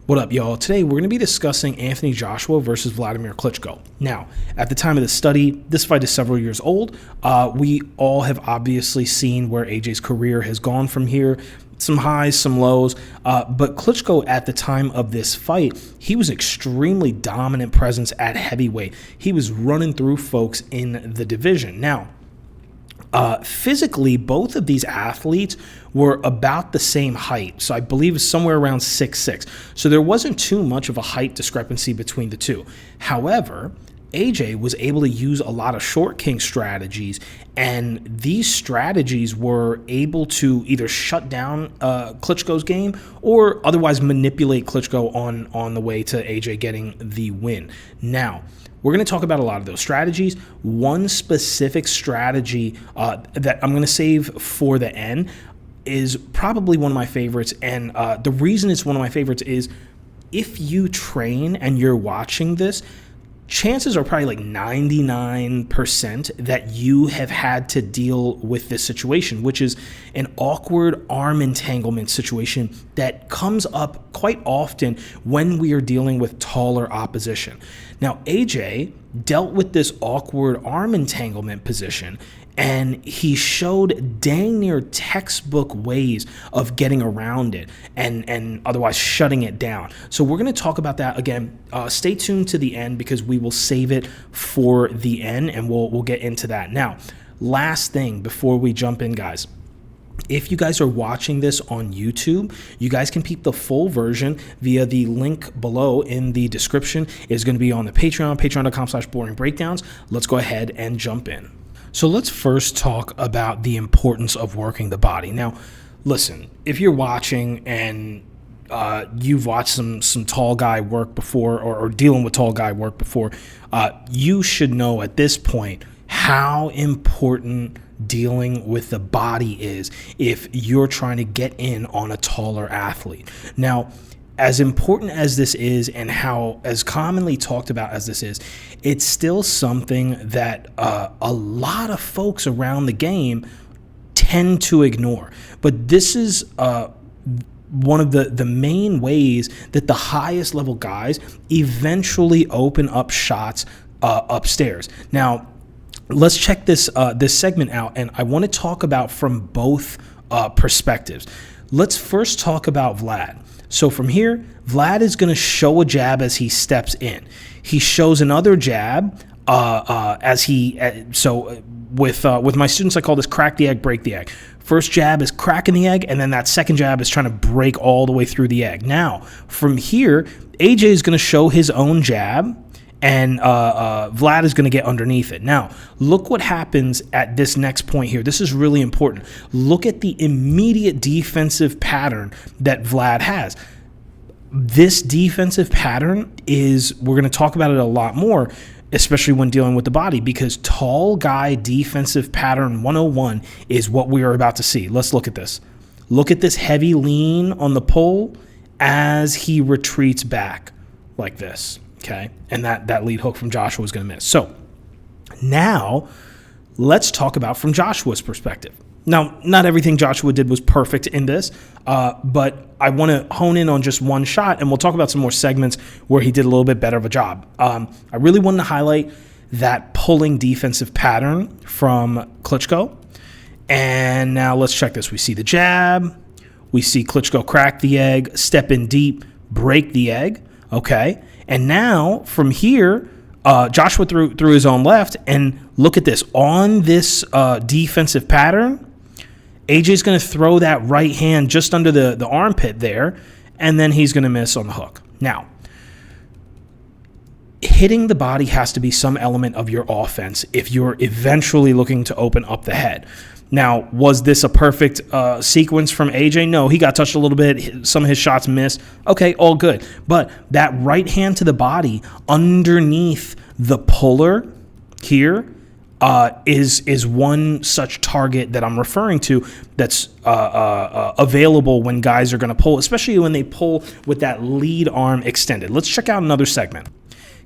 What up, y'all? Today, we're going to be discussing Anthony Joshua versus Vladimir Klitschko. Now, at the time of the study, this fight is several years old. We all have obviously seen where AJ's career has gone from here. Some highs, some lows. But Klitschko, at the time of this fight, he was extremely dominant presence at heavyweight. He was running through folks in the division. Now, physically, both of these athletes were about the same height. So I believe it's somewhere around 6'6". So there wasn't too much of a height discrepancy between the two. However, AJ was able to use a lot of short king strategies, and these strategies were able to either shut down Klitschko's game or otherwise manipulate Klitschko on the way to AJ getting the win. Now, we're going to talk about a lot of those strategies. One specific strategy that I'm going to save for the end is probably one of my favorites. And the reason it's one of my favorites is if you train and you're watching this, chances are probably like 99% that you have had to deal with this situation, which is an awkward arm entanglement situation that comes up quite often when we are dealing with taller opposition. Now, AJ dealt with this awkward arm entanglement position, and he showed dang near textbook ways of getting around it and otherwise shutting it down. So we're going to talk about that again. Stay tuned to the end because we will save it for the end, and we'll get into that. Now, last thing before we jump in, guys. If you guys are watching this on YouTube, you guys can peep the full version via the link below in the description. It's going to be on the Patreon, patreon.com/boringbreakdowns. Let's go ahead and jump in. So let's first talk about the importance of working the body. Now, listen, if you're watching and you've watched some tall guy work before or dealing with tall guy work before, you should know at this point how important dealing with the body is if you're trying to get in on a taller athlete. Now, as important as this is and how as commonly talked about as this is, it's still something that a lot of folks around the game tend to ignore. But this is one of the main ways that the highest level guys eventually open up shots upstairs. Now, let's check this segment out, and I want to talk about from both perspectives. Let's first talk about Vlad. So from here, Vlad is going to show a jab as he steps in. He shows another jab with my students, I call this crack the egg, break the egg. First jab is cracking the egg, and then that second jab is trying to break all the way through the egg. Now, from here, AJ is going to show his own jab, and Vlad is going to get underneath it. Now, look what happens at this next point here. This is really important. Look at the immediate defensive pattern that Vlad has. This defensive pattern we're going to talk about it a lot more, especially when dealing with the body, because tall guy defensive pattern 101 is what we are about to see. Let's look at this. Look at this heavy lean on the pull as he retreats back like this. Okay, and that lead hook from Joshua is going to miss. So now let's talk about from Joshua's perspective. Now, not everything Joshua did was perfect in this, but I want to hone in on just one shot, and we'll talk about some more segments where he did a little bit better of a job. I really wanted to highlight that pulling defensive pattern from Klitschko. And now let's check this. We see the jab. We see Klitschko crack the egg, step in deep, break the egg. Okay. And now from here, Joshua threw his own left, and look at this. On this defensive pattern, AJ's going to throw that right hand just under the armpit there, and then he's going to miss on the hook. Now, hitting the body has to be some element of your offense if you're eventually looking to open up the head. Now, was this a perfect sequence from AJ? No, he got touched a little bit. Some of his shots missed. Okay, all good. But that right hand to the body underneath the puller here is one such target that I'm referring to that's available when guys are going to pull, especially when they pull with that lead arm extended. Let's check out another segment.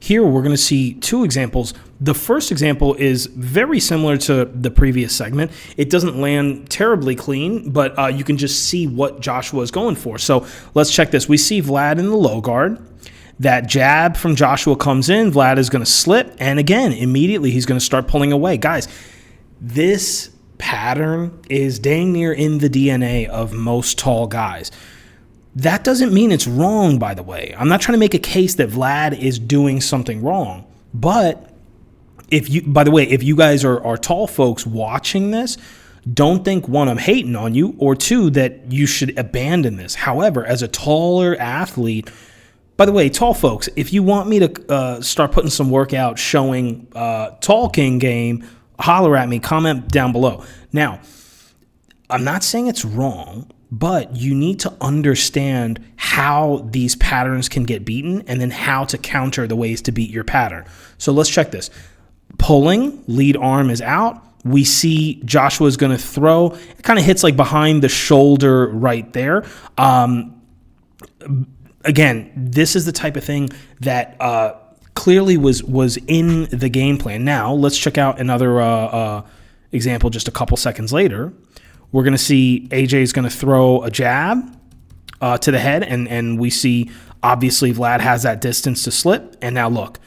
here we're going to see two examples. The first example is very similar to the previous segment. It doesn't land terribly clean, but you can just see what Joshua is going for. So let's check this. We see Vlad in the low guard. That jab from Joshua comes in. Vlad is going to slip. And again, immediately he's going to start pulling away. Guys, this pattern is dang near in the DNA of most tall guys. That doesn't mean it's wrong, by the way. I'm not trying to make a case that Vlad is doing something wrong. But if you guys are tall folks watching this, don't think, one, I'm hating on you, or two, that you should abandon this. However, as a taller athlete, by the way, tall folks, if you want me to start putting some workout showing Tall King game, holler at me, comment down below. Now, I'm not saying it's wrong, but you need to understand how these patterns can get beaten and then how to counter the ways to beat your pattern. So let's check this. Pulling, lead arm is out. We see Joshua is going to throw. It kind of hits like behind the shoulder right there. Again, this is the type of thing that clearly was in the game plan. Now, let's check out another example just a couple seconds later. We're going to see AJ is going to throw a jab to the head, and we see, obviously, Vlad has that distance to slip. And now look,